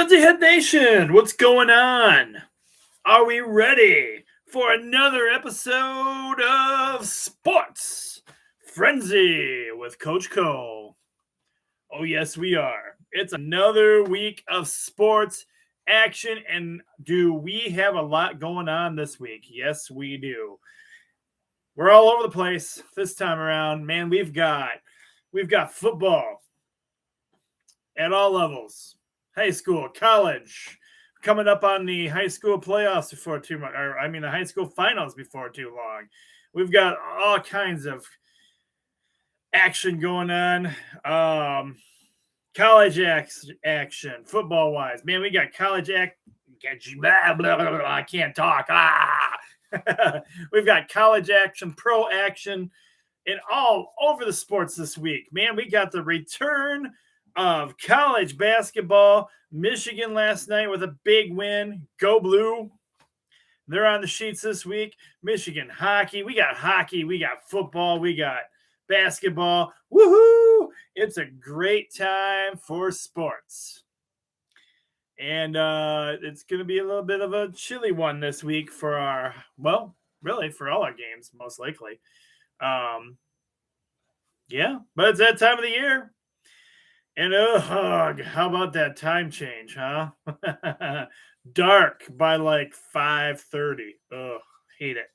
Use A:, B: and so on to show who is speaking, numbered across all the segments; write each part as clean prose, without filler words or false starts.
A: Frenzy Head Nation, what's going on? Are we ready for another episode of Sports Frenzy with Coach Cole? Oh, yes, we are. It's another week of sports action, and do we have a lot going on this week? Yes, we do. We're all over the place this time around. Man, we've got football at all levels. High school, college, coming up on the high school playoffs before too much, the high school finals before too long. We've got all kinds of action going on. College action, football wise. Man, we got college I can't talk. We've got college action, pro action, and all over the sports this week. Man, we got the return of college basketball. Michigan last night with a big win. Go Blue. They're on the sheets this week. Michigan hockey. We got football. We got basketball. Woohoo! It's a great time for sports. And it's going to be a little bit of a chilly one this week for for all our games, most likely. Yeah, but it's that time of the year. And how about that time change, huh? Dark by like 5:30. Oh, hate it.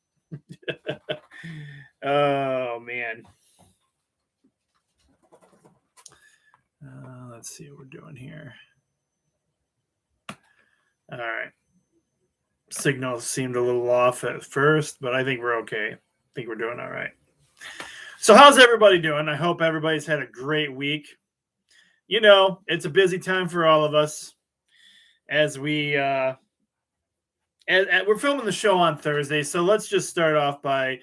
A: Oh, man. Let's see what we're doing here. All right. Signal seemed a little off at first, but I think we're okay. I think we're doing all right. So how's everybody doing? I hope everybody's had a great week. You know, it's a busy time for all of us as we're filming the show on Thursday. So let's just start off by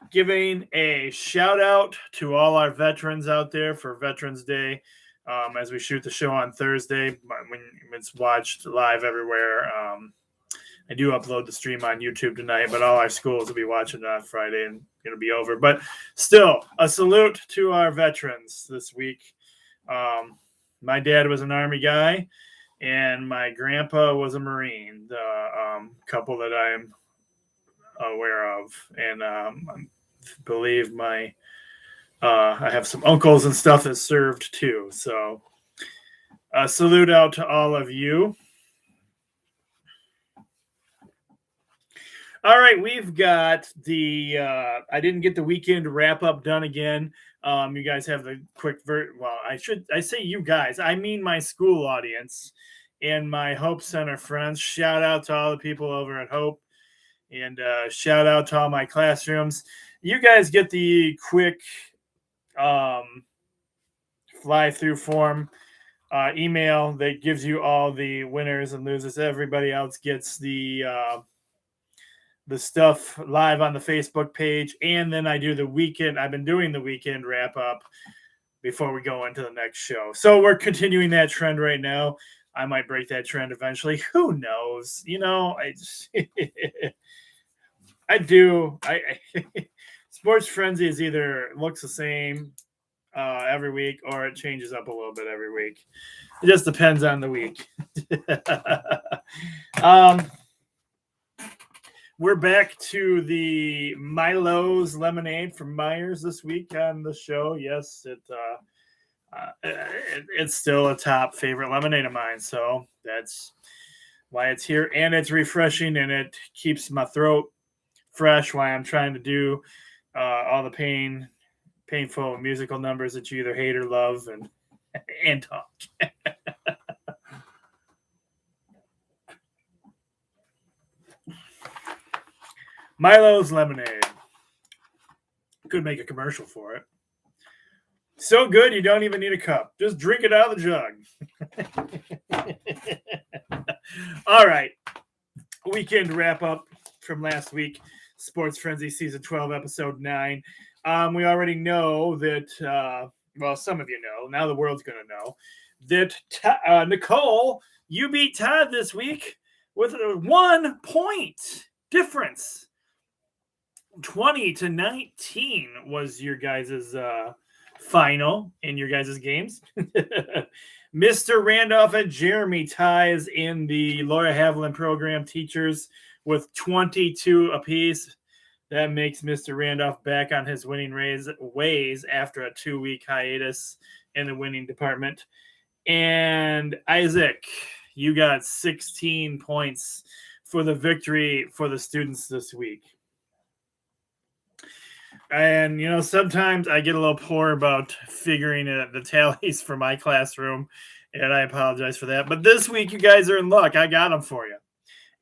A: giving a shout out to all our veterans out there for Veterans Day. As we shoot the show on Thursday, when it's watched live everywhere. I do upload the stream on YouTube tonight, but all our schools will be watching it on Friday and it'll be over. But still, a salute to our veterans this week. My dad was an Army guy, and my grandpa was a Marine, the couple that I'm aware of. And I believe I have some uncles and stuff that served too. So salute out to all of you. All right, we've got I didn't get the weekend wrap up done again. You guys have the quick I say you guys, I mean my school audience and my Hope Center friends. Shout out to all the people over at Hope, and shout out to all my classrooms. You guys get the quick fly through form email that gives you all the winners and losers. Everybody else gets the stuff live on the Facebook page, and then I do the weekend. I've been doing the weekend wrap up before we go into the next show. So we're continuing that trend right now. I might break that trend eventually. Who knows? You know, I do. Sports Frenzy is either looks the same every week or it changes up a little bit every week. It just depends on the week. We're back to the Milo's Lemonade from Myers this week on the show. Yes, it's still a top favorite lemonade of mine, so that's why it's here. And it's refreshing, and it keeps my throat fresh while I'm trying to do all the painful musical numbers that you either hate or love and talk. Milo's Lemonade. Could make a commercial for it. So good, you don't even need a cup. Just drink it out of the jug. All right. Weekend wrap up from last week. Sports Frenzy Season 12, Episode 9. We already know that, some of you know. Now the world's going to know that, Nicole, you beat Todd this week with a 1 point difference. 20-19 was your guys' final in your guys' games. Mr. Randolph and Jeremy ties in the Laura Haviland program teachers with 22 apiece. That makes Mr. Randolph back on his winning ways after a 2-week hiatus in the winning department. And Isaac, you got 16 points for the victory for the students this week. And, sometimes I get a little poor about figuring the tallies for my classroom, and I apologize for that. But this week, you guys are in luck. I got them for you.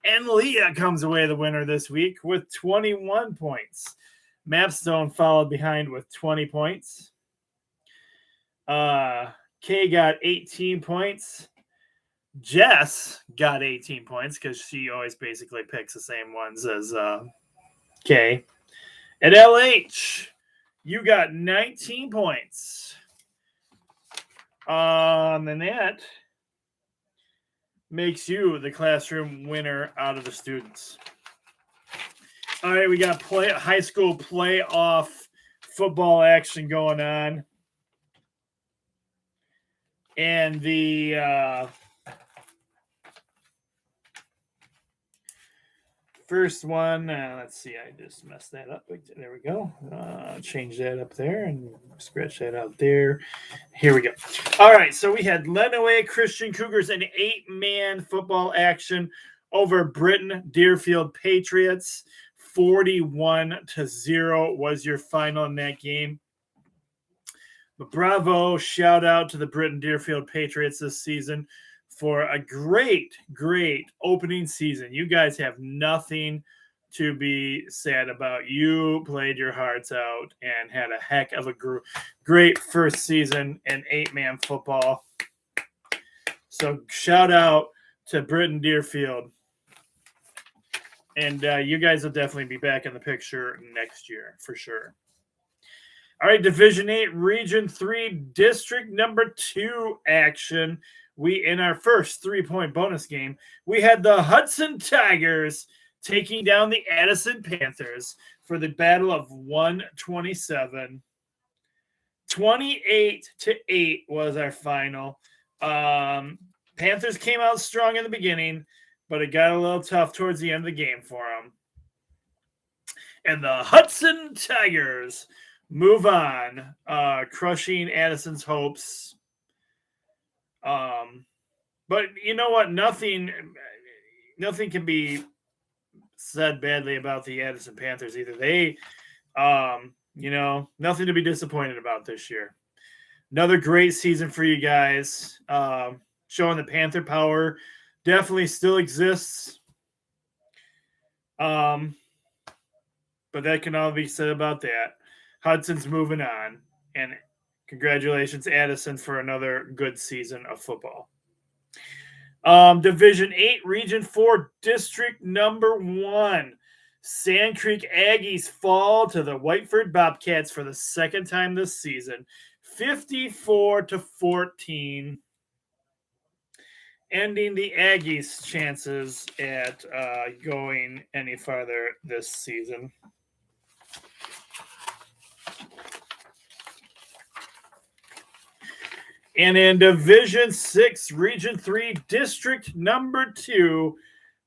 A: And Leah comes away the winner this week with 21 points. Mapstone followed behind with 20 points. Kay got 18 points. Jess got 18 points because she always basically picks the same ones as Kay. At LH, you got 19 points. And that makes you the classroom winner out of the students. All right, we got high school playoff football action going on. And the first one, let's see, I just messed that up. There we go. Change that up there and scratch that out there. Here we go. All right, so we had Lenawee Christian Cougars in 8-man football action over Britain Deerfield Patriots. 41-0 was your final in that game. But bravo, shout out to the Britain Deerfield Patriots this season for a great, great opening season. You guys have nothing to be sad about. You played your hearts out and had a heck of a great first season in 8-man football. So shout out to Britain Deerfield. And you guys will definitely be back in the picture next year for sure. All right, Division 8, Region 3, District number 2 action. We, in our first 3-point bonus game, we had the Hudson Tigers taking down the Addison Panthers for the battle of 127. 28-8 was our final. Panthers came out strong in the beginning, but it got a little tough towards the end of the game for them. And the Hudson Tigers move on, crushing Addison's hopes. But you know what? Nothing can be said badly about the Addison Panthers either. They, nothing to be disappointed about this year. Another great season for you guys. Showing the Panther power definitely still exists. But that can all be said about that. Hudson's moving on, and congratulations, Addison, for another good season of football. Division 8, Region 4, District number 1. Sand Creek Aggies fall to the Whiteford Bobcats for the second time this season, 54-14, ending the Aggies' chances at going any farther this season. And in Division 6, Region 3, District number 2,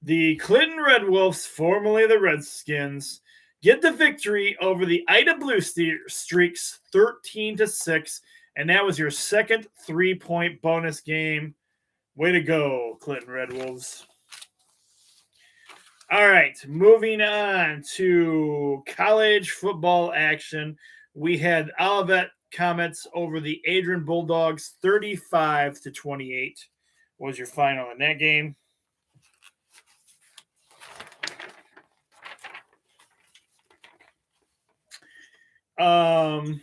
A: the Clinton Red Wolves, formerly the Redskins, get the victory over the Ida Blue Streaks 13-6. And that was your second 3-point bonus game. Way to go, Clinton Red Wolves. All right, moving on to college football action. We had Olivet Comets over the Adrian Bulldogs, 35-28 was your final in that game. The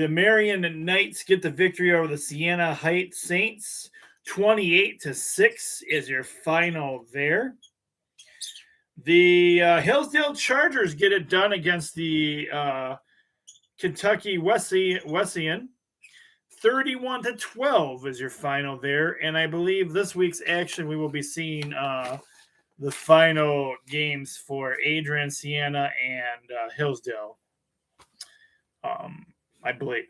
A: Marion Knights get the victory over the Siena Heights Saints, 28-6 is your final there. The Hillsdale Chargers get it done against the Kentucky Wesleyan. 31-12 is your final there. And I believe this week's action, we will be seeing the final games for Adrian, Siena, and Hillsdale. I believe.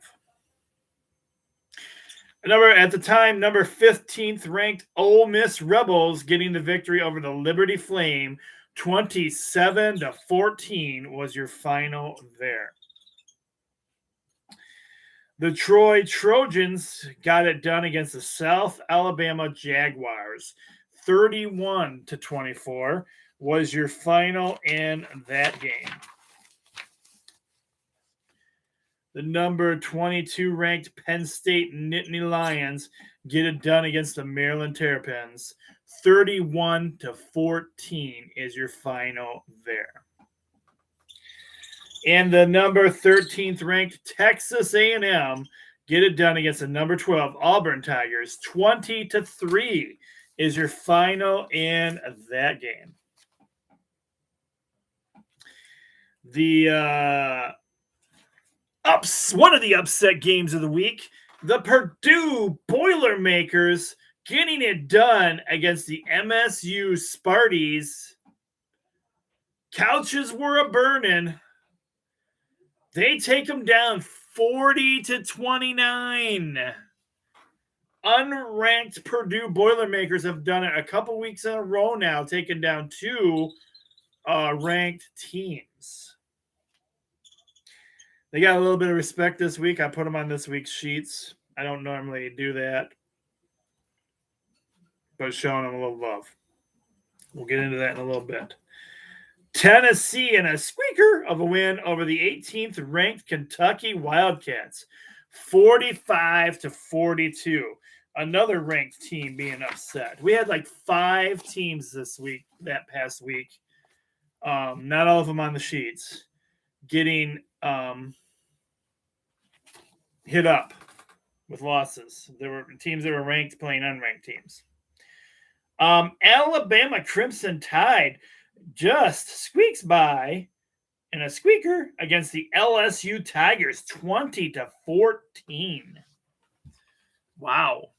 A: At the time, number 15th ranked Ole Miss Rebels getting the victory over the Liberty Flame, 27-14 was your final there. The Troy Trojans got it done against the South Alabama Jaguars, 31-24 was your final in that game. The number 22 ranked Penn State Nittany Lions get it done against the Maryland Terrapins. 31-14 is your final there. And the number 13th ranked Texas A&M get it done against the number 12 Auburn Tigers. 20-3 is your final in that game. One of the upset games of the week, the Purdue Boilermakers getting it done against the MSU Sparties. Couches were a-burning. They take them down 40-29. Unranked Purdue Boilermakers have done it a couple weeks in a row now, taking down two ranked teams. They got a little bit of respect this week. I put them on this week's sheets. I don't normally do that, but showing them a little love. We'll get into that in a little bit. Tennessee in a squeaker of a win over the 18th ranked Kentucky Wildcats, 45-42. Another ranked team being upset. We had like 5 teams that past week. Not all of them on the sheets, getting hit up with losses. There were teams that were ranked playing unranked teams. Alabama Crimson Tide just squeaks by in a squeaker against the LSU Tigers, 20-14. Wow.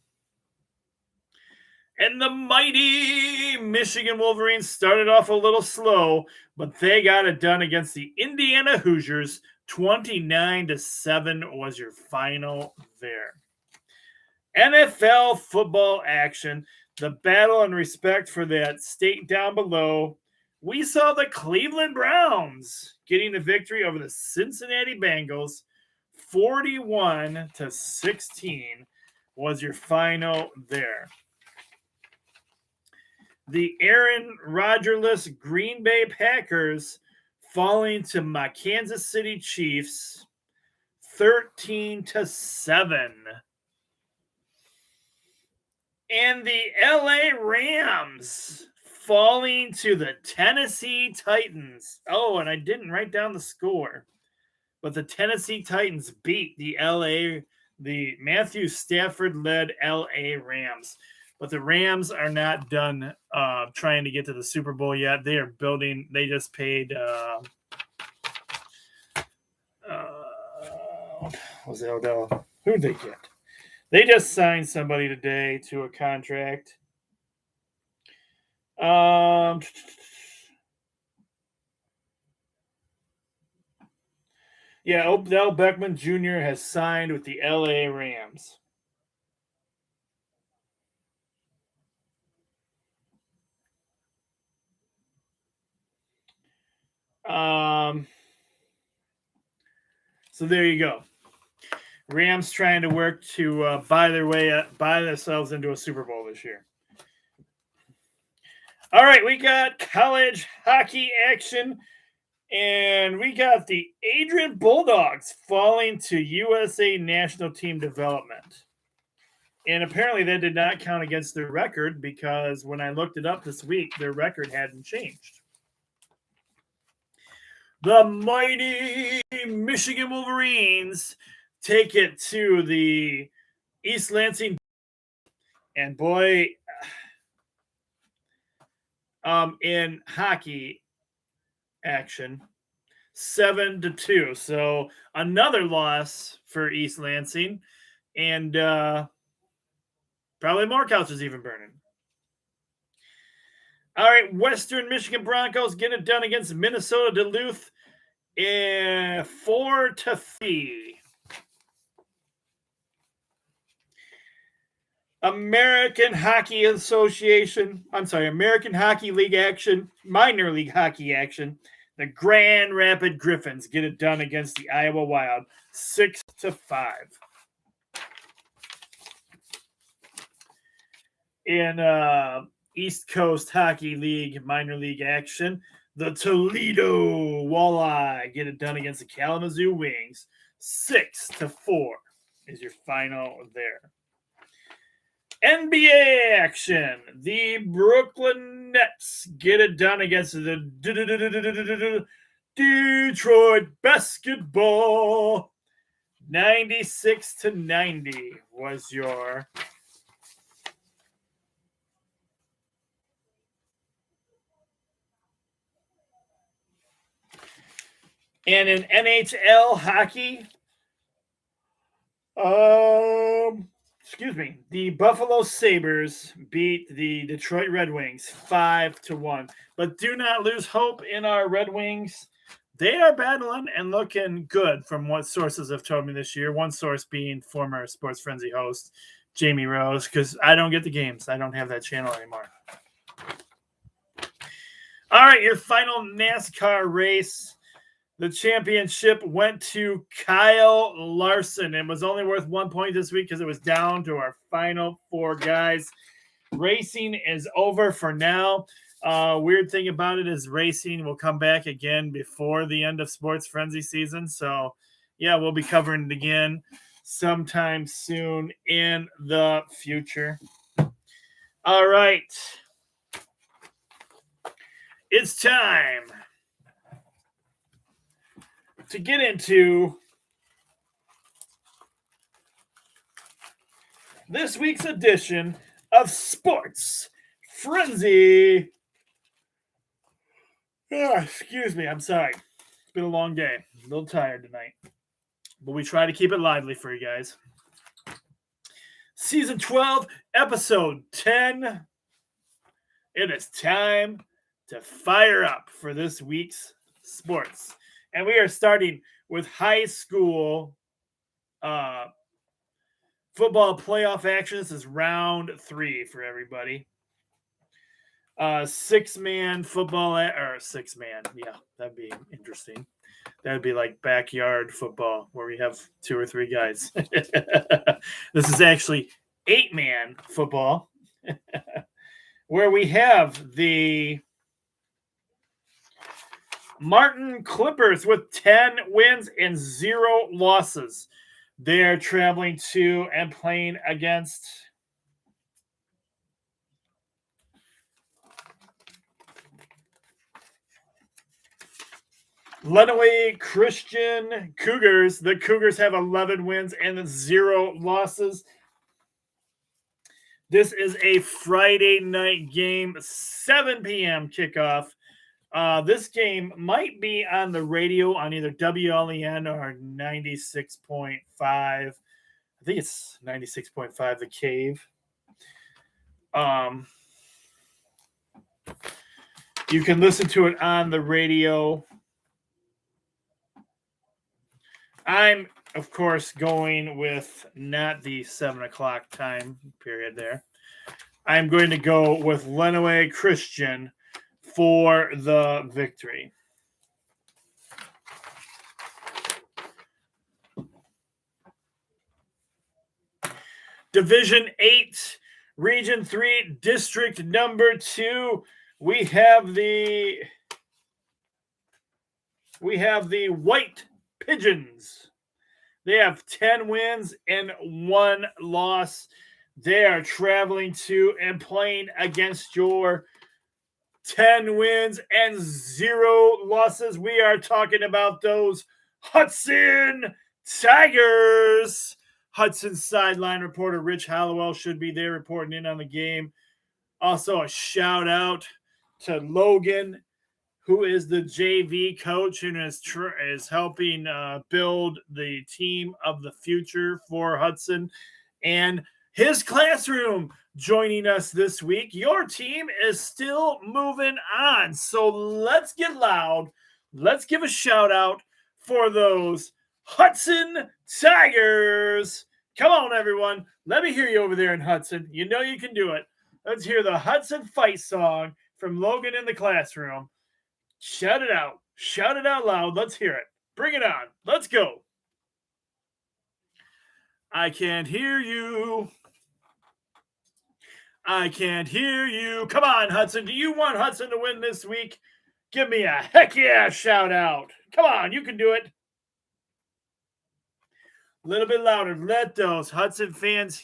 A: And the mighty Michigan Wolverines started off a little slow, but they got it done against the Indiana Hoosiers. 29-7 was your final there. NFL football action. The battle and respect for that state down below. We saw the Cleveland Browns getting the victory over the Cincinnati Bengals. 41-16 was your final there. The Aaron Rodgers-less Green Bay Packers falling to my Kansas City Chiefs, 13-7. And the LA Rams falling to the Tennessee Titans. Oh, and I didn't write down the score, but the Tennessee Titans beat the Matthew Stafford-led LA Rams. But the Rams are not done trying to get to the Super Bowl yet. They are building. They just paid. Was it Odell? Who did they get? They just signed somebody today to a contract. Yeah, Odell Beckham Jr. has signed with the LA Rams. So there you go. Rams trying to work to buy themselves into a Super Bowl this year. All right, we got college hockey action, and we got the Adrian Bulldogs falling to USA national team development. And apparently that did not count against their record, because when I looked it up this week, their record hadn't changed. The mighty Michigan Wolverines take it to the East Lansing. And boy, in hockey action, 7-2. So another loss for East Lansing. And probably more couches even burning. All right, Western Michigan Broncos get it done against Minnesota Duluth. 4-3. American Hockey League Action, Minor League Hockey Action. The Grand Rapid Griffins get it done against the Iowa Wild, 6-5. In East Coast Hockey League Minor League Action, the Toledo Walleye get it done against the Kalamazoo Wings, 6-4 is your final there. NBA action. The Brooklyn Nets get it done against the Detroit Basketball. 96-90 was your and in NHL hockey, the Buffalo Sabres beat the Detroit Red Wings 5-1. But do not lose hope in our Red Wings. They are battling and looking good from what sources have told me this year. One source being former Sports Frenzy host Jamie Rose, because I don't get the games. I don't have that channel anymore. All right, your final NASCAR race. The championship went to Kyle Larson. It was only worth 1 point this week because it was down to our final 4 guys. Racing is over for now. Weird thing about it is racing will come back again before the end of Sports Frenzy season. So, yeah, we'll be covering it again sometime soon in the future. All right. It's time to get into this week's edition of Sports Frenzy. Excuse me, I'm sorry. It's been a long day. A little tired tonight. But we try to keep it lively for you guys. Season 12, Episode 10. It is time to fire up for this week's sports. And we are starting with high school football playoff action. This is round 3 for everybody. 6-man football, or 6-man. Yeah, that'd be interesting. That'd be like backyard football where we have 2 or 3 guys. This is actually 8-man football where we have the Martin Clippers with 10 wins and 0 losses. They're traveling to and playing against Lenawee Christian Cougars. The Cougars have 11 wins and 0 losses. This is a Friday night game, 7 p.m. kickoff. This game might be on the radio on either WLEN or 96.5. I think it's 96.5, The Cave. You can listen to it on the radio. I'm, of course, going with not the 7 o'clock time period there. I'm going to go with Lenawee Christian for the victory. Division 8, Region 3, District number 2. We have the White Pigeons. They have 10 wins and 1 loss. They are traveling to and playing against your 10 wins and 0 losses. We are talking about those Hudson Tigers. Hudson sideline reporter Rich Hallowell should be there reporting in on the game. Also, a shout out to Logan, who is the JV coach and is helping build the team of the future for Hudson. And his classroom joining us this week. Your team is still moving on. So let's get loud. let's give a shout out for those Hudson Tigers. Come on, everyone. Let me hear you over there in Hudson. You know you can do it. Let's hear the Hudson fight song from Logan in the classroom. Shout it out. Shout it out loud. Let's hear it. Bring it on. Let's go. I can't hear you. I can't hear you. Come on, Hudson. Do you want Hudson to win this week? Give me a heck yeah shout out. Come on, you can do it. A little bit louder. Let those Hudson fans,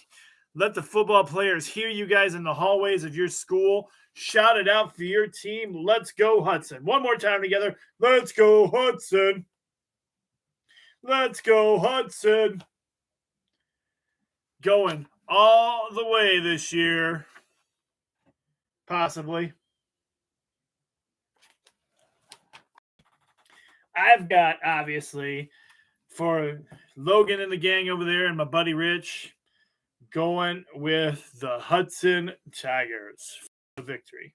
A: let the football players hear you guys in the hallways of your school. Shout it out for your team. Let's go, Hudson. One more time together. Let's go, Hudson. Let's go, Hudson. Going all the way this year. Possibly. I've got, obviously, for Logan and the gang over there and my buddy Rich, going with the Hudson Tigers for the victory.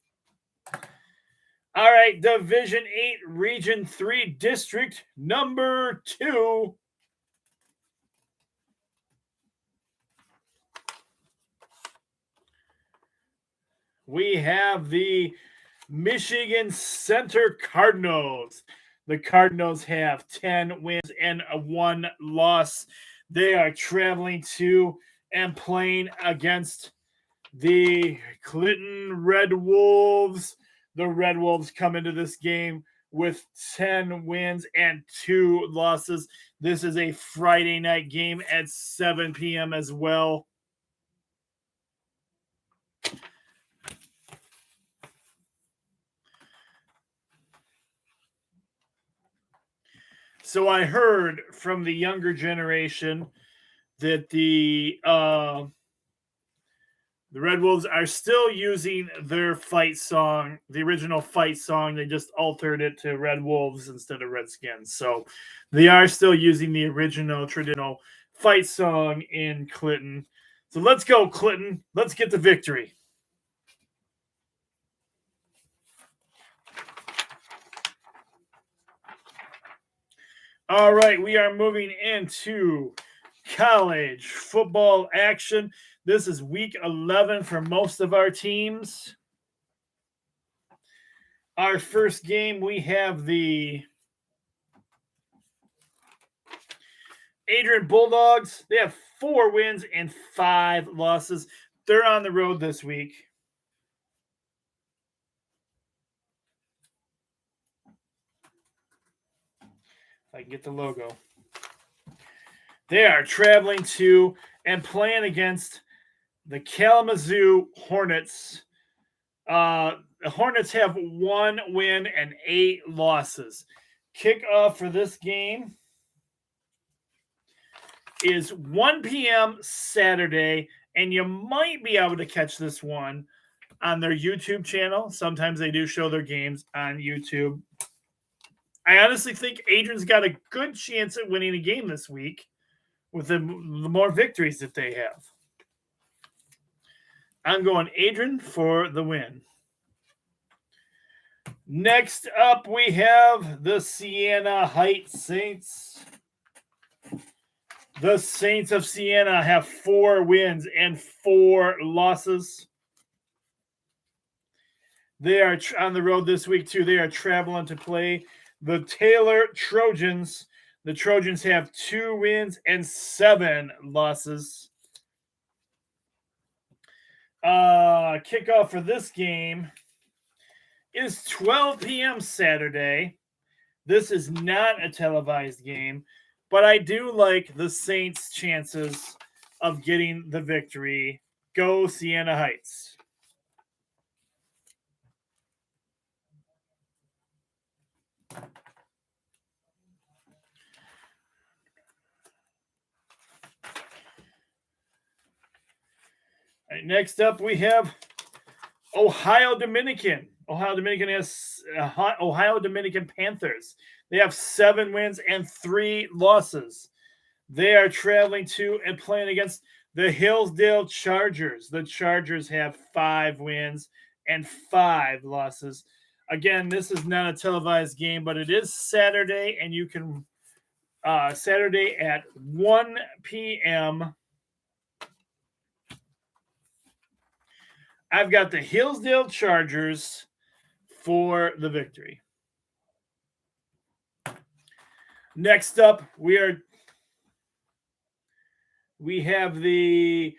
A: All right, Division 8, Region 3, District number 2. We have the Michigan Center Cardinals. The Cardinals have 10 wins and 1 loss. They are traveling to and playing against the Clinton Red Wolves. The Red Wolves come into this game with 10 wins and 2 losses. This is a Friday night game at 7 p.m. as well. So I heard from the younger generation that the Red Wolves are still using their fight song, the original fight song. They just altered it to Red Wolves instead of Redskins. So they are still using the original traditional fight song in Clinton. So let's go, Clinton. Let's get the victory. All right, we are moving into college football action. This is week 11 for most of our teams. Our first game, we have the Adrian Bulldogs. They have 4 wins and 5 losses. They're on the road this week. I can get the logo. They are traveling to and playing against the Kalamazoo Hornets. The Hornets have 1 win and 8 losses. Kickoff for this game is 1 p.m. Saturday, and you might be able to catch this one on their YouTube channel. Sometimes they do show their games on YouTube. I honestly think Adrian's got a good chance at winning a game this week with the more victories that they have. I'm going Adrian for the win. Next up, we have the Siena Heights Saints. The Saints of Siena have 4 wins and 4 losses. They are on the road this week, too. They are traveling to play the Taylor Trojans. The Trojans have 2 wins and 7 losses. Kickoff for this game is 12 p.m. Saturday. This is not a televised game, but I do like the Saints' chances of getting the victory. Go Siena Heights. All right, next up, we have Ohio Dominican. Ohio Dominican has Ohio Dominican Panthers. They have 7 wins and 3 losses. They are traveling to and playing against the Hillsdale Chargers. The Chargers have 5 wins and 5 losses. Again, this is not a televised game, but it is Saturday, and you can Saturday at 1 p.m. I've got the Hillsdale Chargers for the victory. Next up, we have the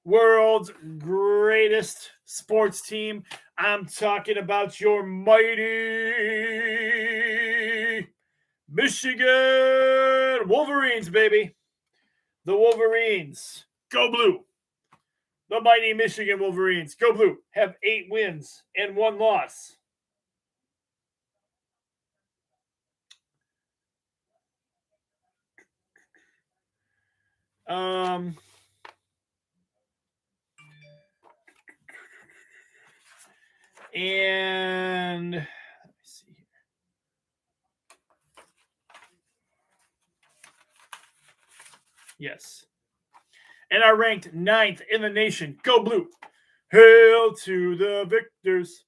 A: world's greatest sports team. I'm talking about your mighty Michigan Wolverines, baby. The Wolverines, go blue. The mighty Michigan Wolverines, go blue, have 8 wins and 1 loss. And let me see here. Yes. And are ranked 9th in the nation. Go blue. Hail to the victors.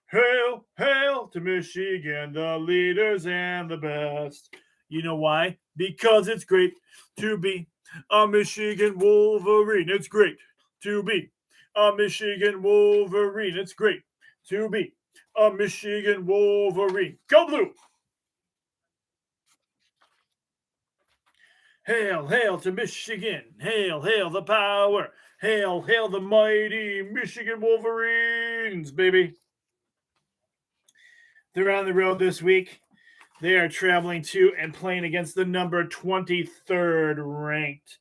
A: Hail, hail to Michigan, the leaders and the best. You know why? Because it's great to be a Michigan Wolverine. It's great to be a Michigan Wolverine. It's great to be a Michigan Wolverine. Go blue. Hail, hail to Michigan. Hail, hail the power. Hail, hail the mighty Michigan Wolverines, baby. They're on the road this week. They are traveling to and playing against the number 23rd ranked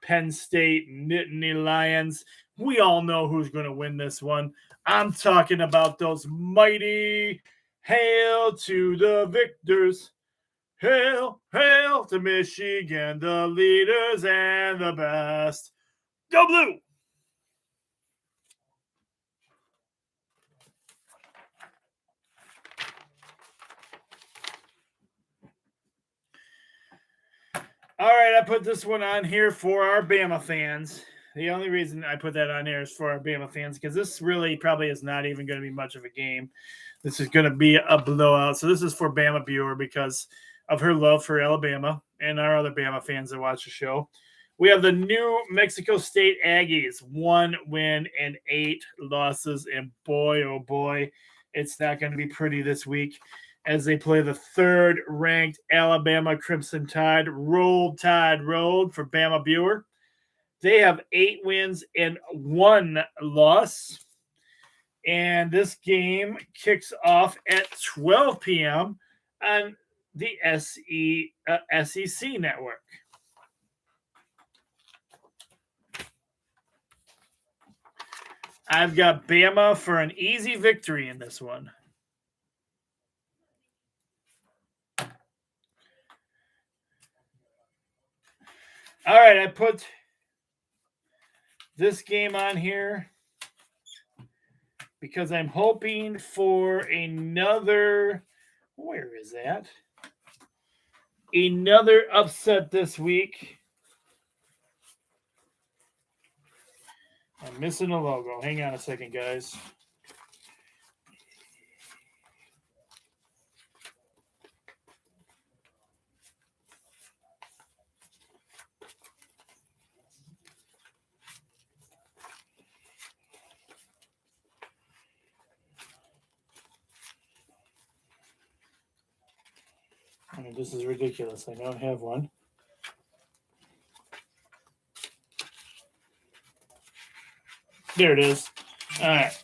A: Penn State Nittany Lions. We all know who's going to win this one. I'm talking about those mighty hail to the victors. Hail, hail to Michigan, the leaders and the best. Go blue! All right, I put this one on here for our Bama fans. The only reason I put that on here is for our Bama fans because this really probably is not even going to be much of a game. This is going to be a blowout. So this is for Bama Buer because of her love for Alabama and our other Bama fans that watch the show. We have the New Mexico State Aggies, 1 win and 8 losses. And boy, oh boy, it's not going to be pretty this week as they play the 3rd-ranked Alabama Crimson Tide. Roll Tide Road for Bama Buer. They have 8 wins and 1 loss. And this game kicks off at 12 p.m. on the SEC network. I've got Bama for an easy victory in this one. All right, I put this game on here because I'm hoping for another, where is that? Another upset this week. I'm missing a logo. Hang on a second, guys. I mean, this is ridiculous. I don't have one. There it is. All right.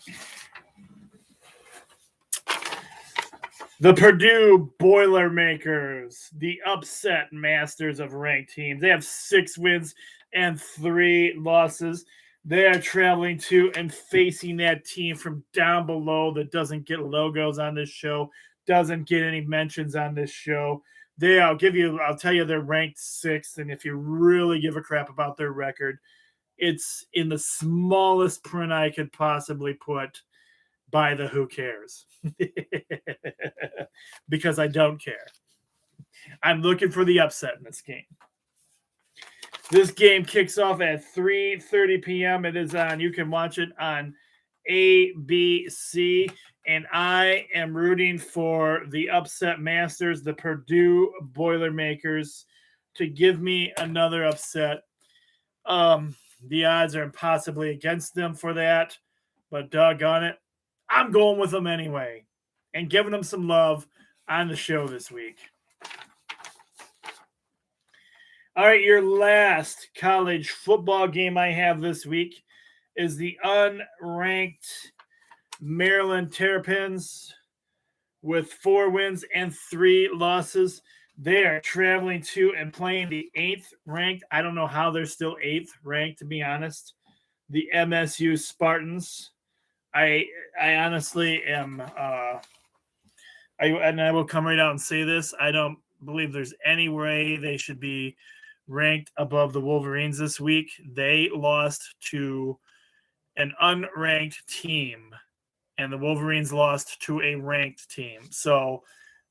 A: The Purdue Boilermakers, the upset masters of ranked teams. They have 6 wins and 3 losses. They are traveling to and facing that team from down below that doesn't get logos on this show, doesn't get any mentions on this show. I'll tell you they're ranked 6th, and if you really give a crap about their record, it's in the smallest print I could possibly put by the who cares. Because I don't care. I'm looking for the upset in this game. This game kicks off at 3:30 p.m. It is on. You can watch it on ABC. and I am rooting for the upset masters, the Purdue Boilermakers, to give me another upset. The odds are impossibly against them for that, but doggone it, I'm going with them anyway and giving them some love on the show this week. All right, your last college football game I have this week is the unranked Maryland Terrapins with 4 wins and 3 losses. They are traveling to and playing the 8th ranked. I don't know how they're still 8th ranked, to be honest. The MSU Spartans. I honestly am, I will come right out and say this. I don't believe there's any way they should be ranked above the Wolverines this week. They lost to an unranked team, and the Wolverines lost to a ranked team. So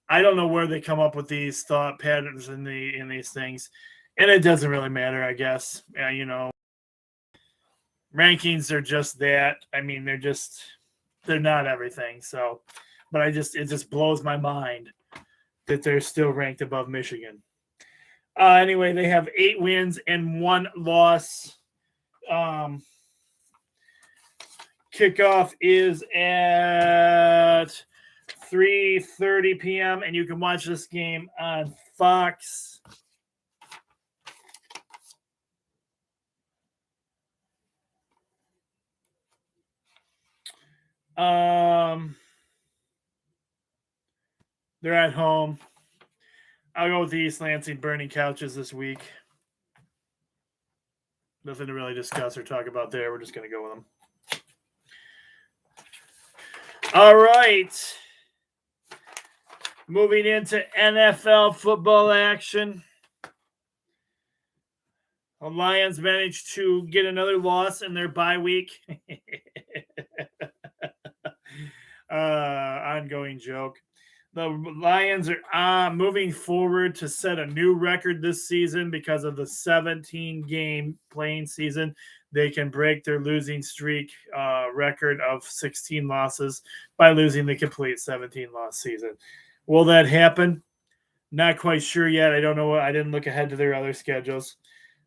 A: I don't know where they come up with these thought patterns in these things, and it doesn't really matter, I guess. Rankings are just that. I mean, they're not everything. So, but it just blows my mind that they're still ranked above Michigan. Anyway, they have 8 wins and 1 loss. Kickoff is at 3:30 p.m. and you can watch this game on Fox. They're at home. I'll go with the East Lansing Burning Couches this week. Nothing to really discuss or talk about there. We're just going to go with them. All right. Moving into NFL football action. The Lions managed to get another loss in their bye week. Ongoing joke. The Lions are moving forward to set a new record this season because of the 17-game playing season. They can break their losing streak record of 16 losses by losing the complete 17-loss season. Will that happen? Not quite sure yet. I don't know. I didn't look ahead to their other schedules,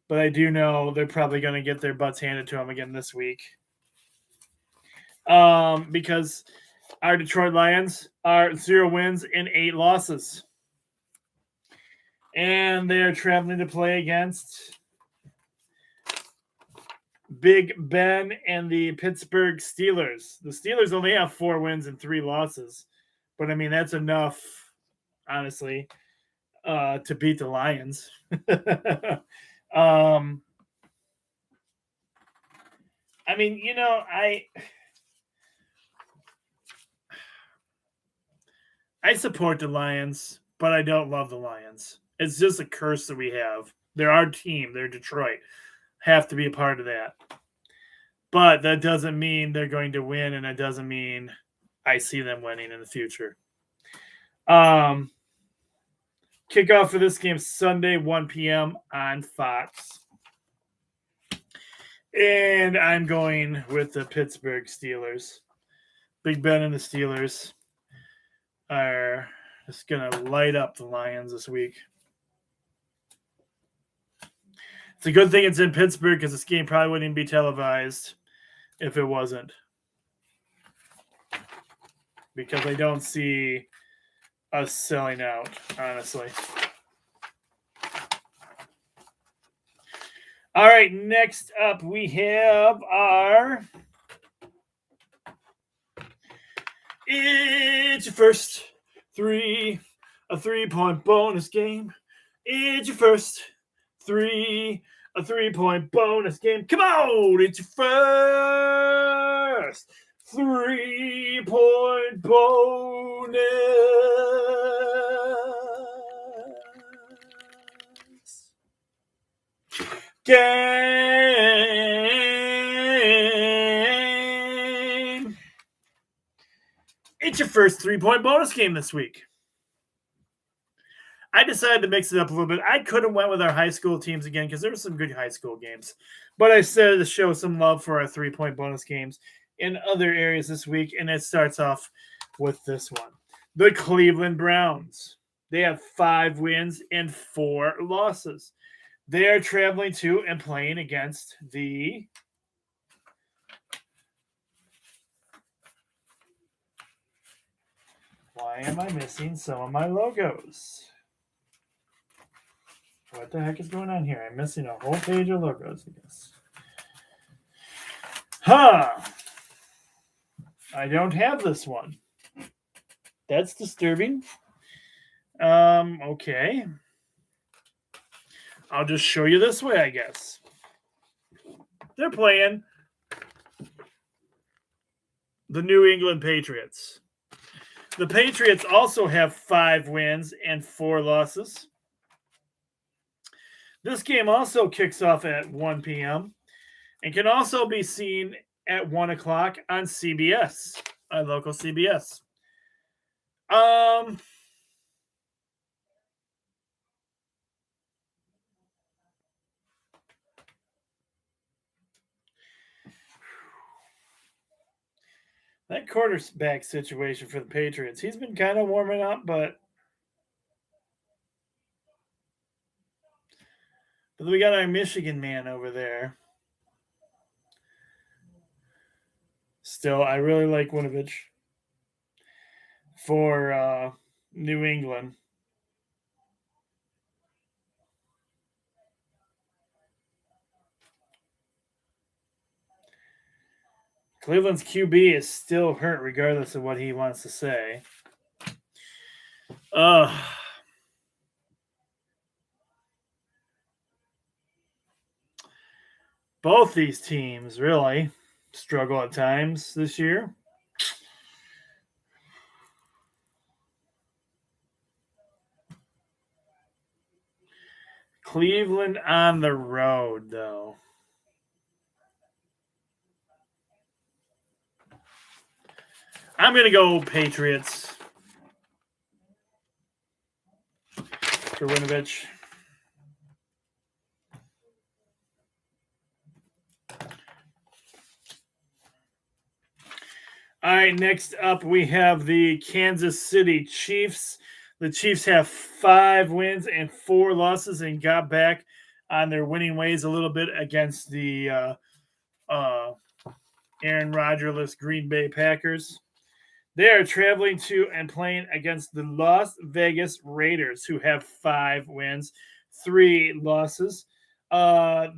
A: but I do know they're probably going to get their butts handed to them again this week. Because our Detroit Lions are 0 wins and 8 losses. And they are traveling to play against Big Ben and the Pittsburgh Steelers. The Steelers only have 4 wins and 3 losses. But, I mean, that's enough, honestly, to beat the Lions. I mean, I support the Lions, but I don't love the Lions. It's just a curse that we have. They're our team. They're Detroit. Have to be a part of that. But that doesn't mean they're going to win, and it doesn't mean I see them winning in the future. Kickoff for this game Sunday, 1 p.m. on Fox. And I'm going with the Pittsburgh Steelers. Big Ben and the Steelers are just going to light up the Lions this week. It's a good thing it's in Pittsburgh because this game probably wouldn't even be televised if it wasn't. Because I don't see us selling out, honestly. All right, next up we have our It's Your First Three-Point Bonus Game. It's your first three-point bonus game. Come on, it's your first 3-point bonus game. It's your first 3-point bonus game this week. I decided to mix it up a little bit. I could have went with our high school teams again because there were some good high school games. But I said to show some love for our 3-point bonus games in other areas this week. And it starts off with this one. The Cleveland Browns. They have 5 wins and 4 losses. They are traveling to and playing against the Why am I missing some of my logos? What the heck is going on here? I'm missing a whole page of logos, I guess. I don't have this one. That's disturbing. Okay. I'll just show you this way, I guess. They're playing the New England Patriots. The Patriots also have 5 wins and 4 losses. This game also kicks off at 1 p.m. and can also be seen at 1 o'clock on CBS, our local CBS. That quarterback situation for the Patriots, he's been kind of warming up, but we got our Michigan man over there. Still, I really like Winovich for New England. Cleveland's QB is still hurt regardless of what he wants to say. Both these teams really struggle at times this year. Cleveland on the road, though. I'm going to go Patriots for Winovich. All right, next up we have the Kansas City Chiefs. The Chiefs have 5 wins and 4 losses and got back on their winning ways a little bit against the Aaron Rodgers-less Green Bay Packers. They are traveling to and playing against the Las Vegas Raiders, who have 5 wins, 3 losses.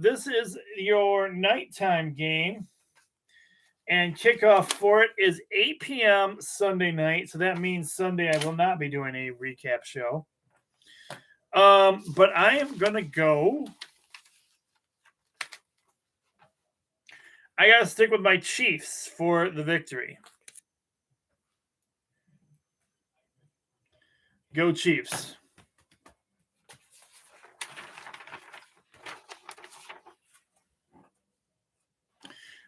A: This is your nighttime game. And kickoff for it is 8 p.m. Sunday night. So that means Sunday I will not be doing a recap show. But I am going to go. I got to stick with my Chiefs for the victory. Go Chiefs.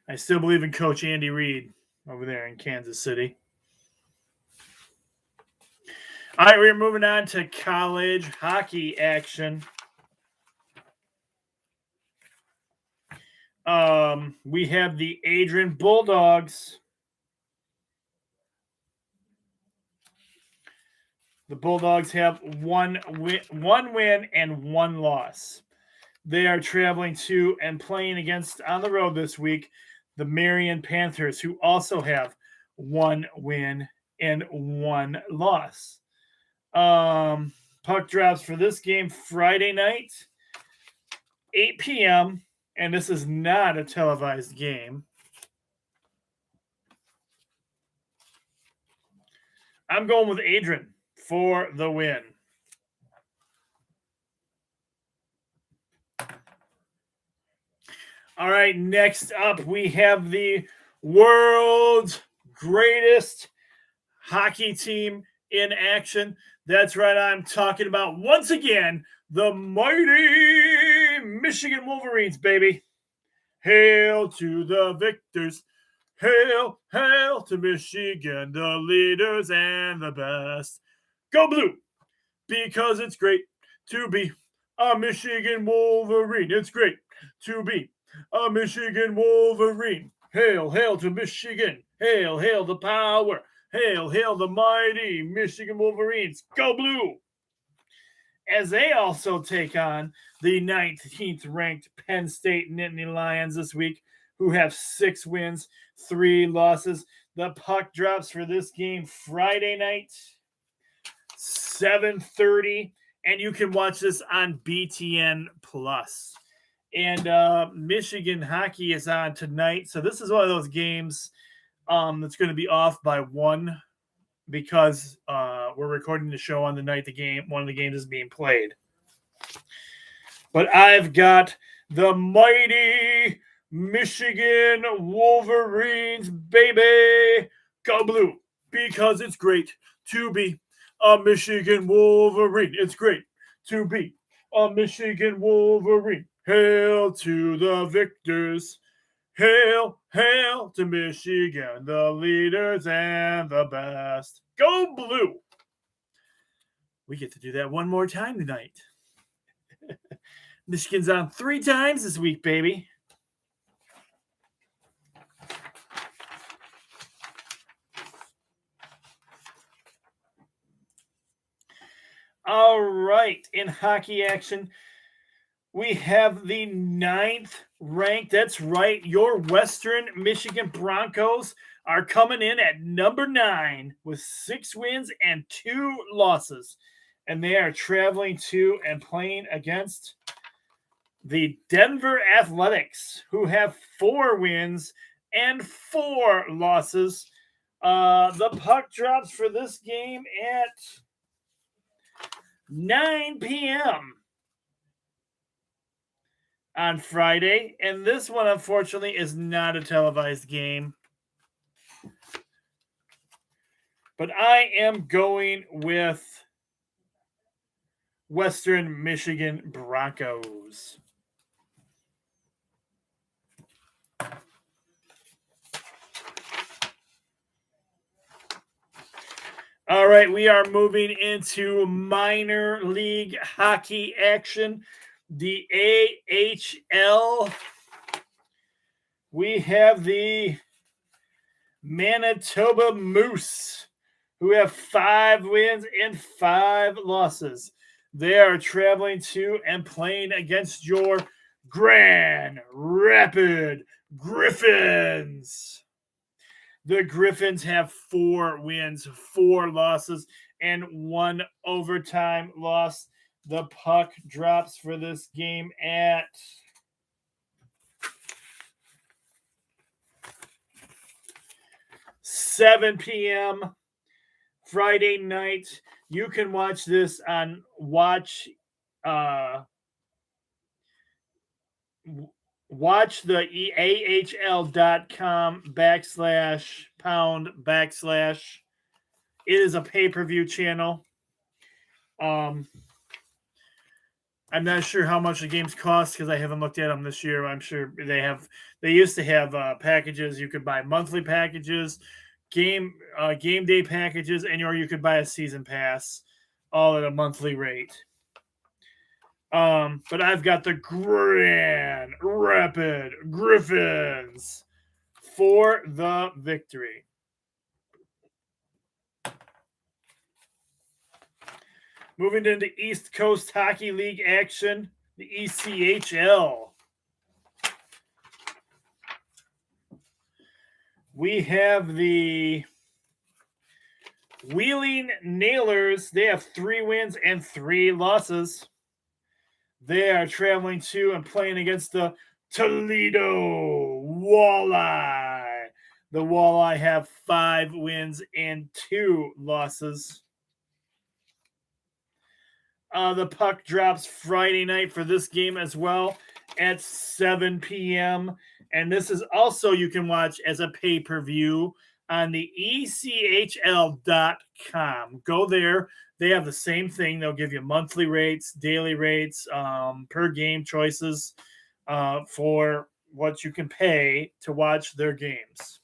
A: I still believe in Coach Andy Reid over there in Kansas City. All right, we're moving on to college hockey action. We have the Adrian Bulldogs. The Bulldogs have one win and 1 loss. They are traveling to and playing against on the road this week the Marion Panthers, who also have 1 win and 1 loss. Puck drops for this game Friday night, 8 p.m., and this is not a televised game. I'm going with Adrian for the win. All right, next up, we have the world's greatest hockey team in action. That's right, I'm talking about, once again, the mighty Michigan Wolverines, baby. Hail to the victors. Hail, hail to Michigan, the leaders and the best. Go Blue, because it's great to be a Michigan Wolverine. It's great to be a Michigan Wolverine. Hail, hail to Michigan. Hail, hail the power. Hail, hail the mighty Michigan Wolverines. Go blue! As they also take on the 19th ranked Penn State Nittany Lions this week, who have 6 wins, 3 losses. The puck drops for this game Friday night, 7:30, and you can watch this on BTN Plus. And Michigan hockey is on tonight, so this is one of those games that's going to be off by 1 because we're recording the show on the night one of the games is being played. But I've got the mighty Michigan Wolverines, baby. Go blue, because it's great to be a Michigan Wolverine. It's great to be a Michigan Wolverine. Hail to the victors. Hail, hail to Michigan, the leaders and the best. Go blue. We get to do that one more time tonight. Michigan's on 3 times this week, baby. All right, in hockey action, we have the 9th ranked. That's right. Your Western Michigan Broncos are coming in at number 9 with 6 wins and 2 losses. And they are traveling to and playing against the Denver Athletics, who have 4 wins and 4 losses. The puck drops for this game at 9 p.m. on Friday, and this one, unfortunately, is not a televised game. But I am going with Western Michigan Broncos. All right, we are moving into minor league hockey action. The AHL, we have the Manitoba Moose, who have 5 wins and 5 losses. They are traveling to and playing against your Grand Rapid Griffins. The Griffins have 4 wins, 4 losses, and 1 overtime loss. The puck drops for this game at 7 p.m. Friday night. You can watch this on watch the ahl.com/pound/. It is a pay-per-view channel. I'm not sure how much the games cost because I haven't looked at them this year. I'm sure they used to have packages. You could buy monthly packages, game day packages, or you could buy a season pass, all at a monthly rate. But I've got the Grand Rapid Griffins for the victory. Moving into East Coast Hockey League action, the ECHL. We have the Wheeling Nailers. They have 3 wins and 3 losses. They are traveling to and playing against the Toledo Walleye. The Walleye have 5 wins and 2 losses. The puck drops Friday night for this game as well at 7 p.m. And this is also, you can watch as a pay-per-view on the ECHL.com. Go there. They have the same thing. They'll give you monthly rates, daily rates, per game choices for what you can pay to watch their games.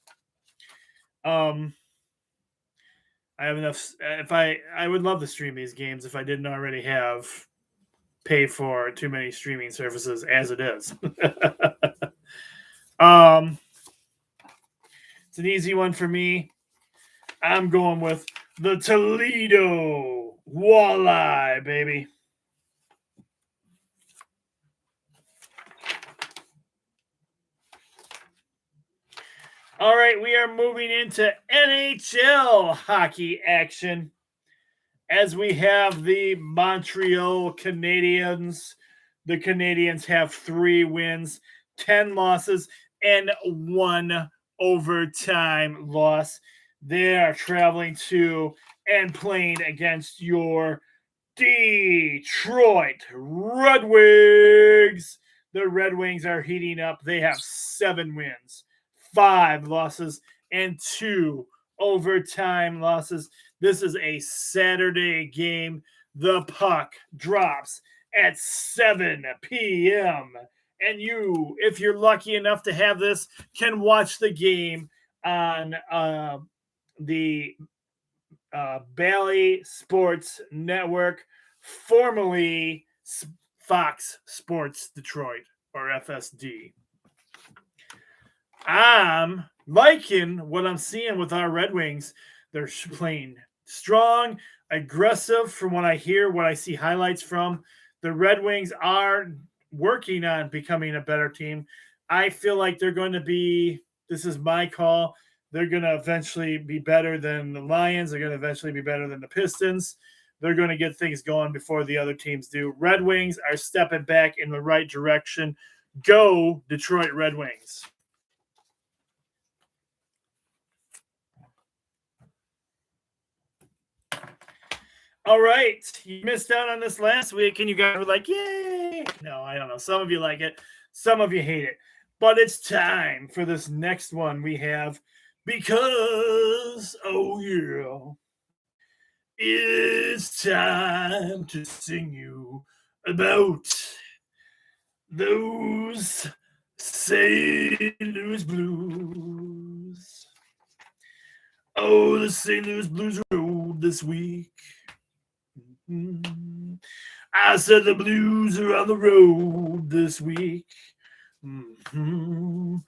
A: I have enough. I would love to stream these games if I didn't already have pay for too many streaming services as it is. It's an easy one for me. I'm going with the Toledo Walleye, baby. All right, we are moving into NHL hockey action as we have the Montreal Canadiens. The Canadiens have 3 wins, 10 losses, and 1 overtime loss. They are traveling to and playing against your Detroit Red Wings. The Red Wings are heating up. They have 7 wins, 5 losses, and 2 overtime losses. This is a Saturday game. The puck drops at 7 p.m. And you, if you're lucky enough to have this, can watch the game on the Bally Sports Network, formerly Fox Sports Detroit, or FSD. I'm liking what I'm seeing with our Red Wings. They're playing strong, aggressive from what I hear, what I see highlights from. The Red Wings are working on becoming a better team. I feel like they're going to be, this is my call, they're going to eventually be better than the Lions. They're going to eventually be better than the Pistons. They're going to get things going before the other teams do. Red Wings are stepping back in the right direction. Go, Detroit Red Wings. All right. You missed out on this last week, and you guys were like, yay. No, I don't know. Some of you like it. Some of you hate it. But it's time for this next one we have because, oh, yeah, it's time to sing you about those St. Louis Blues. Oh, the St. Louis Blues rode this week. I said the Blues are on the road this week. With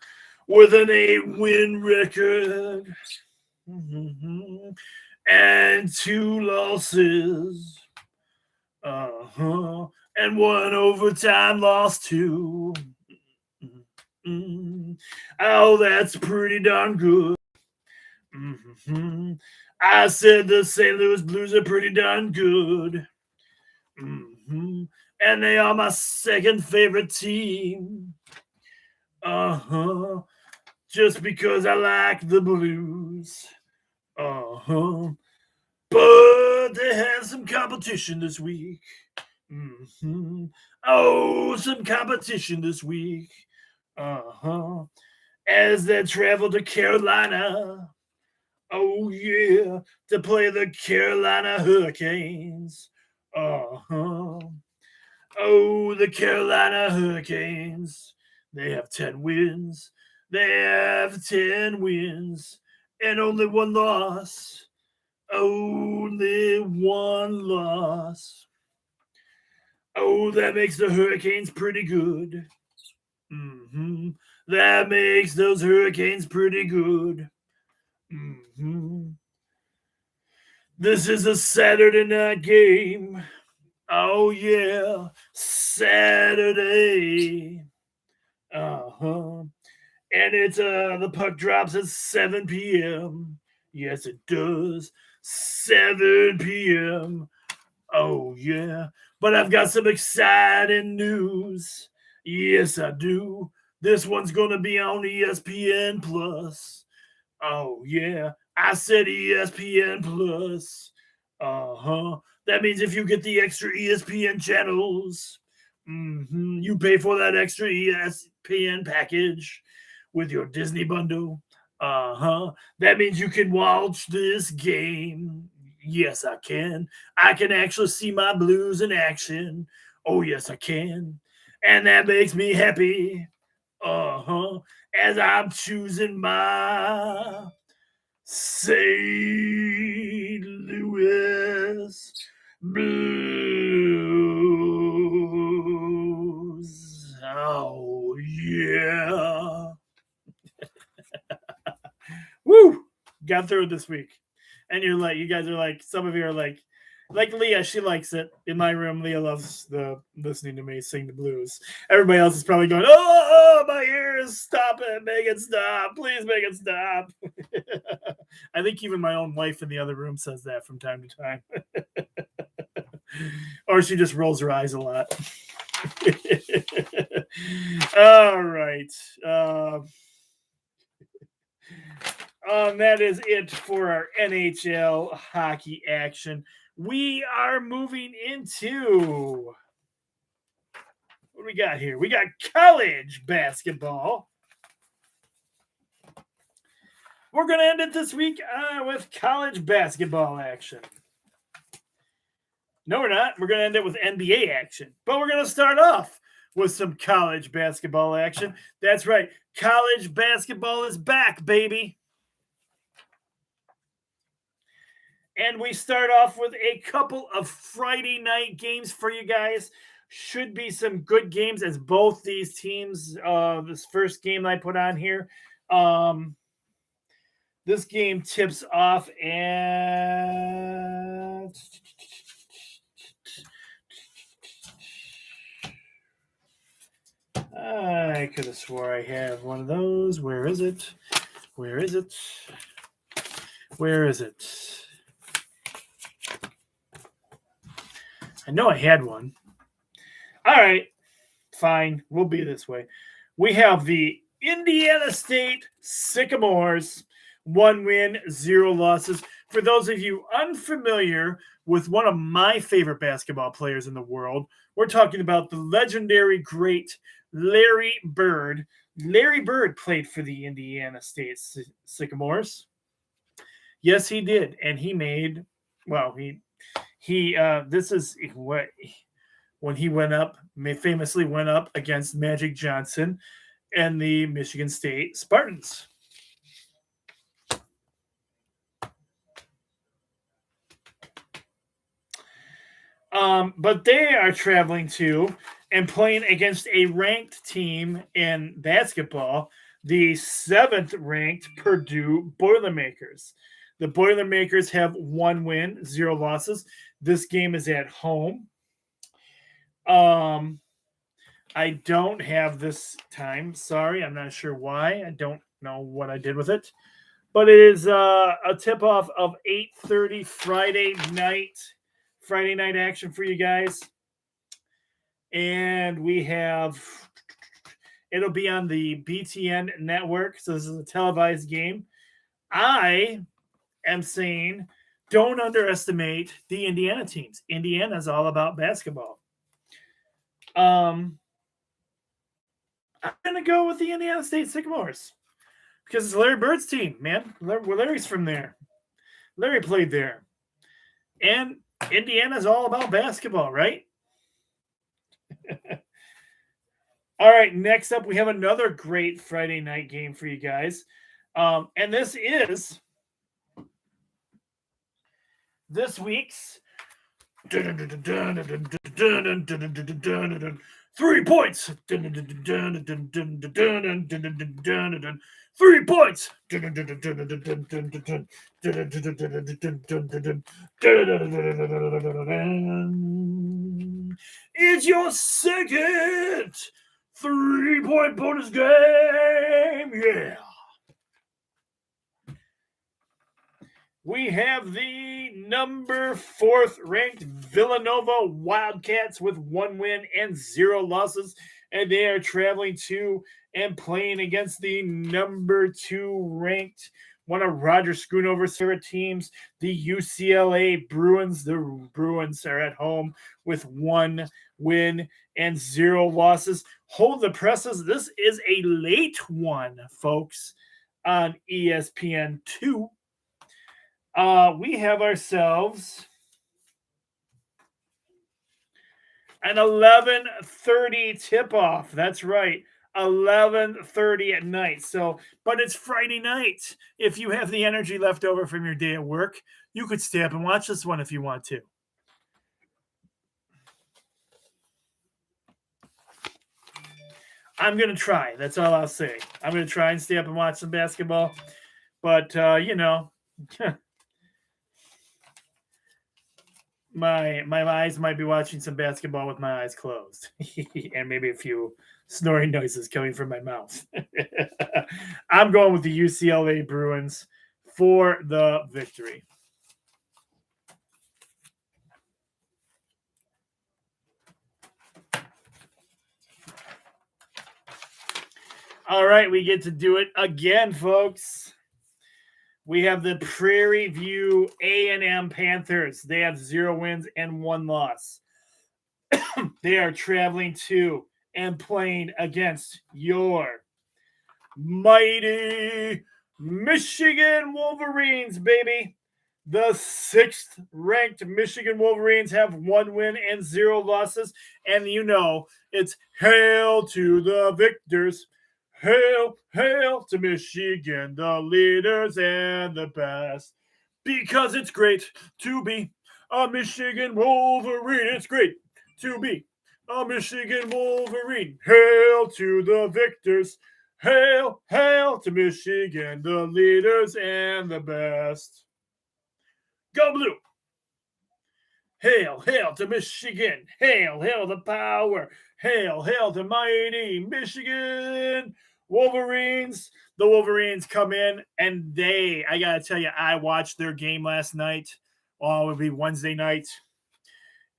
A: an 8-win record. And 2 losses. And 1 overtime loss too. Oh, that's pretty darn good. I said the St. Louis Blues are pretty darn good. And they are my second favorite team. Just because I like the Blues. But they have some competition this week. Oh, some competition this week. As they travel to Carolina. Oh, yeah, to play the Carolina Hurricanes. Oh, the Carolina Hurricanes. They have 10 wins. They have 10 wins and only 1 loss. Only 1 loss. Oh, that makes the Hurricanes pretty good. That makes those Hurricanes pretty good. This is a Saturday night game. Oh, yeah, Saturday. And it's the puck drops at 7 p.m. Yes, it does. 7 p.m. Oh, yeah. But I've got some exciting news. Yes, I do. This one's going to be on ESPN Plus. Oh, yeah. I said ESPN Plus. That means if you get the extra ESPN channels, you pay for that extra ESPN package with your Disney bundle. That means you can watch this game. Yes, I can. I can actually see my Blues in action. Oh, yes, I can. And that makes me happy. As I'm choosing my St. Louis Blues. Oh, yeah. Woo! Got through this week. And you guys are like, some of you are like Leah, she likes it. In my room, Leah loves listening to me sing the blues. Everybody else is probably going, oh, my ears, stop it, make it stop. Please make it stop. I think even my own wife in the other room says that from time to time. Or she just rolls her eyes a lot. All right. That is it for our NHL hockey action. We are moving into, what do we got here? We got college basketball. We're going to end it this week with college basketball action. No, we're not. We're going to end it with NBA action. But we're going to start off with some college basketball action. That's right. College basketball is back, baby. And we start off with a couple of Friday night games for you guys. Should be some good games as both these teams, this first game I put on here, this game tips off at I could have swore I have one of those. Where is it? Where is it? Where is it? I know I had one. All right, fine. We'll be this way. We have the Indiana State Sycamores, 1 win, 0 losses. For those of you unfamiliar with one of my favorite basketball players in the world, we're talking about the legendary great Larry Bird. Larry Bird played for the Indiana State Sycamores. Yes, he did. And he made, well, this is what, when he famously went up against Magic Johnson and the Michigan State Spartans. But they are traveling to and playing against a ranked team in basketball, the 7th ranked Purdue Boilermakers. The Boilermakers have 1 win, 0 losses. This game is at home. I don't have this time. Sorry, I'm not sure why. I don't know what I did with it. But it is a tip-off of 8:30 Friday night action for you guys. And it'll be on the BTN network. So this is a televised game. I am saying don't underestimate the Indiana teams. Indiana is all about basketball. I'm going to go with the Indiana State Sycamores because it's Larry Bird's team, man. Larry's from there. Larry played there. And Indiana's all about basketball, right? All right, next up, we have another great Friday night game for you guys. And this is this week's 3 points. 3 points. It's your second 3-point bonus game. Yeah. We have the number 4th ranked Villanova Wildcats with 1 win and 0 losses. And they are traveling to and playing against the number 2 ranked, one of Roger Schoonover's favorite teams, the UCLA Bruins. The Bruins are at home with 1 win and 0 losses. Hold the presses. This is a late one, folks, on ESPN2. We have ourselves an 11:30 tip-off. That's right, 11:30 at night. So, but it's Friday night. If you have the energy left over from your day at work, you could stay up and watch this one if you want to. I'm going to try. That's all I'll say. I'm going to try and stay up and watch some basketball. But, my eyes might be watching some basketball with my eyes closed, and maybe a few snoring noises coming from my mouth. I'm going with the UCLA Bruins for the victory. All right, we get to do it again, folks. We have the Prairie View A&M Panthers. They have 0 wins and 1 loss. They are traveling to and playing against your mighty Michigan Wolverines, baby. The 6th ranked Michigan Wolverines have 1 win and 0 losses. And you know, it's hail to the victors. Hail, hail to Michigan, the leaders and the best. Because it's great to be a Michigan Wolverine. It's great to be a Michigan Wolverine. Hail to the victors. Hail, hail to Michigan, the leaders and the best. Go Blue. Hail, hail to Michigan. Hail, hail the power. Hail, hail to mighty Michigan Wolverines. The Wolverines come in and I got to tell you, I watched their game last night. It would be Wednesday night.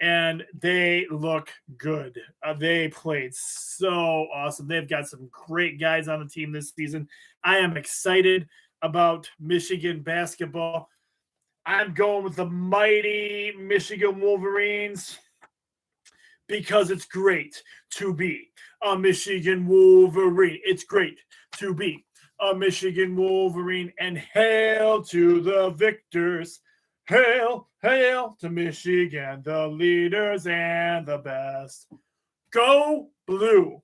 A: And they look good. They played so awesome. They've got some great guys on the team this season. I am excited about Michigan basketball. I'm going with the mighty Michigan Wolverines because it's great to be a Michigan Wolverine. It's great to be a Michigan Wolverine, and hail to the victors. Hail, hail to Michigan, the leaders and the best. Go Blue.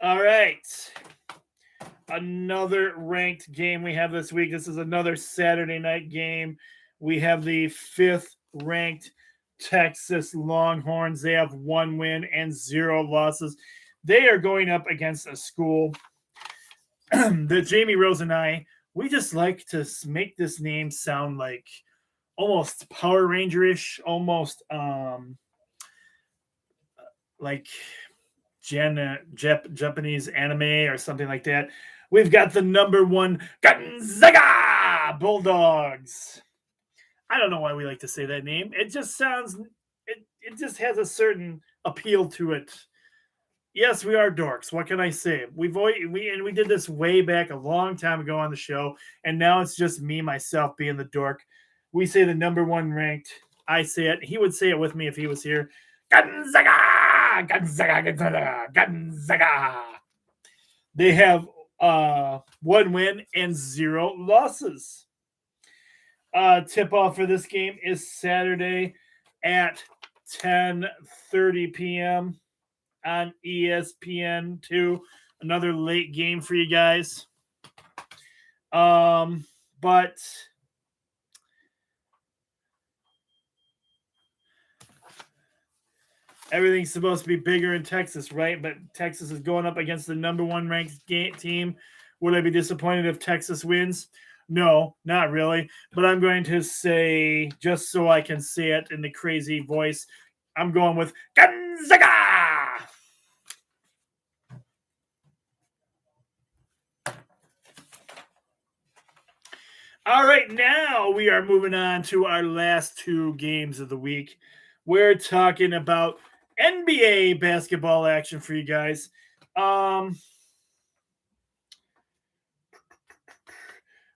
A: All right. Another ranked game we have this week. This is another Saturday night game. We have the 5th ranked Texas Longhorns. They have 1 win and 0 losses. They are going up against a school that Jamie Rose and I, we just like to make this name sound like almost Power Ranger-ish, almost like Japanese anime or something like that. We've got the number 1 Gonzaga Bulldogs. I don't know why we like to say that name. It just sounds, it just has a certain appeal to it. Yes, we are dorks. What can I say? We did this way back a long time ago on the show, and now it's just me, myself, being the dork. We say the number 1 ranked. I say it. He would say it with me if he was here. Gonzaga! Gonzaga! Gonzaga! Gonzaga! They have 1 win and 0 losses. Tip-off for this game is Saturday at 10:30 p.m. on ESPN2. Another late game for you guys. But everything's supposed to be bigger in Texas, right? But Texas is going up against the number 1 ranked team. Would I be disappointed if Texas wins? No, not really. But I'm going to say, just so I can say it in the crazy voice, I'm going with Gonzaga! All right, now we are moving on to our last 2 games of the week. We're talking about NBA basketball action for you guys.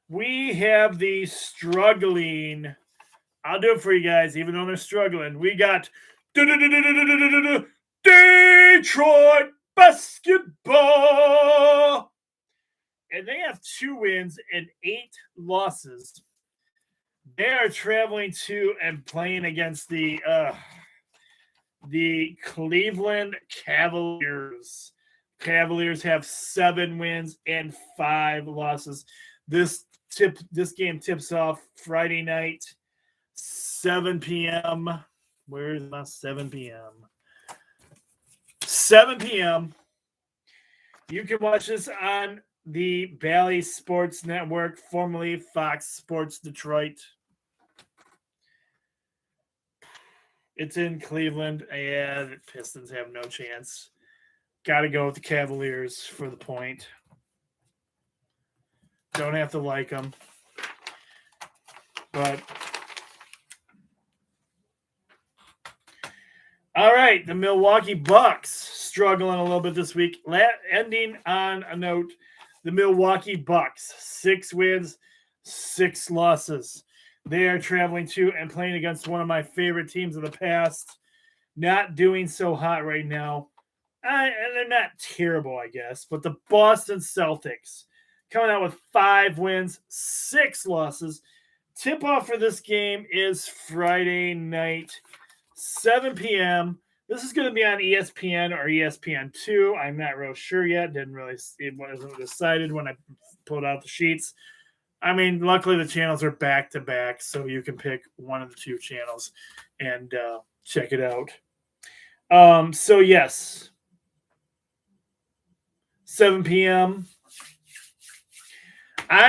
A: We have the struggling. I'll do it for you guys, even though they're struggling. We got Detroit basketball. And they have 2 wins and 8 losses. They are traveling to and playing against the Cleveland Cavaliers. Cavaliers have 7 wins and 5 losses. This game tips off Friday night, 7 p.m. Where is my 7 p.m.? 7 p.m. You can watch this on the Bally Sports Network, formerly Fox Sports Detroit. It's in Cleveland. Yeah, the Pistons have no chance. Got to go with the Cavaliers for the point. Don't have to like them. But all right, the Milwaukee Bucks struggling a little bit this week. Ending on a note, the Milwaukee Bucks, 6 wins, 6 losses. They are traveling to and playing against one of my favorite teams of the past. Not doing so hot right now. And they're not terrible, I guess. But the Boston Celtics coming out with 5 wins, 6 losses. Tip-off for this game is Friday night, 7 p.m. This is going to be on ESPN or ESPN2. I'm not real sure yet. It wasn't decided when I pulled out the sheets. I mean, luckily the channels are back-to-back, so you can pick one of the 2 channels and check it out. So, yes, 7 p.m. I've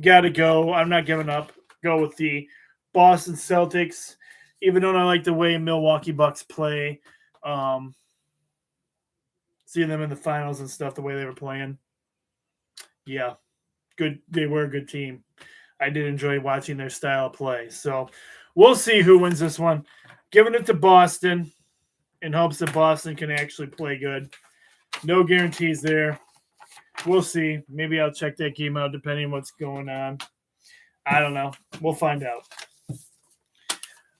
A: got to go. I'm not giving up. Go with the Boston Celtics, even though I like the way Milwaukee Bucks play. Seeing them in the finals and stuff, the way they were playing. Yeah, good. They were a good team. I did enjoy watching their style of play. So we'll see who wins this one. Giving it to Boston in hopes that Boston can actually play good. No guarantees there. We'll see. Maybe I'll check that game out depending on what's going on. I don't know. We'll find out.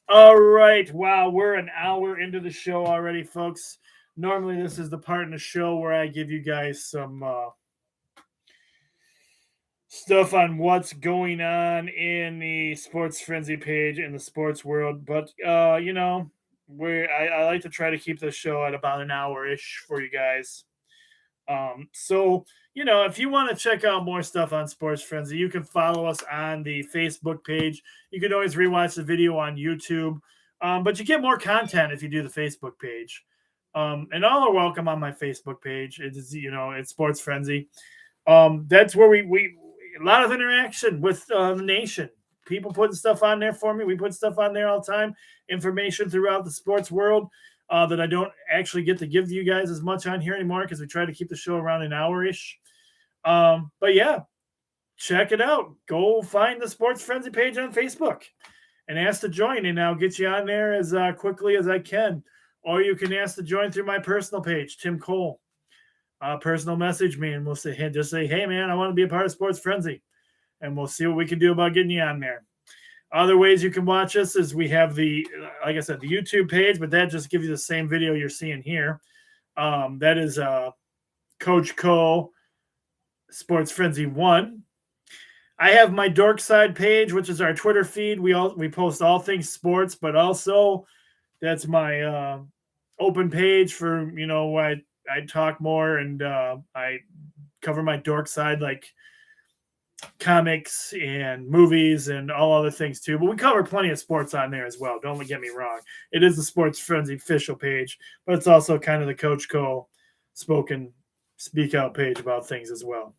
A: All right. Wow, we're an hour into the show already, folks. Normally, this is the part in the show where I give you guys some stuff on what's going on in the Sports Frenzy page in the sports world. But, I like to try to keep the show at about an hour-ish for you guys. So, if you want to check out more stuff on Sports Frenzy, you can follow us on the Facebook page. You can always rewatch the video on YouTube. But you get more content if you do the Facebook page. And all are welcome on my Facebook page. It's, it's Sports Frenzy. That's where we a lot of interaction with the nation. People putting stuff on there for me. We put stuff on there all the time. Information throughout the sports world. That I don't actually get to give to you guys as much on here anymore because we try to keep the show around an hour-ish. But yeah, check it out. Go find the Sports Frenzy page on Facebook and ask to join, and I'll get you on there as quickly as I can. Or you can ask to join through my personal page, Tim Cole. Personal message me, and we'll say, hey, man, I want to be a part of Sports Frenzy, and we'll see what we can do about getting you on there. Other ways you can watch us is we have the YouTube page, but that just gives you the same video you're seeing here. That is Coach Co Sports Frenzy 1. I have my Dork Side page, which is our Twitter feed. We post all things sports, but also that's my open page for, I talk more and I cover my Dork Side, like comics and movies and all other things too, but we cover plenty of sports on there as well. Don't get me wrong. It is the Sports Frenzy official page, but it's also kind of the Coach Cole speak out page about things as well.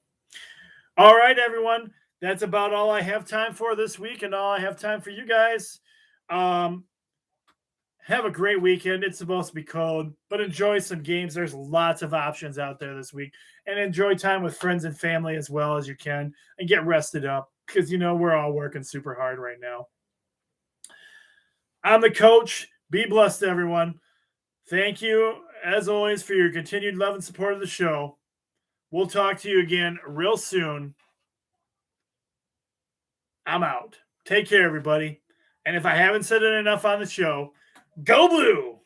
A: All right, everyone. That's about all I have time for this week and all I have time for you guys. Have a great weekend. It's supposed to be cold, but enjoy some games. There's lots of options out there this week. And enjoy time with friends and family as well as you can. And get rested up because, we're all working super hard right now. I'm the coach. Be blessed, everyone. Thank you, as always, for your continued love and support of the show. We'll talk to you again real soon. I'm out. Take care, everybody. And if I haven't said it enough on the show, go Blue!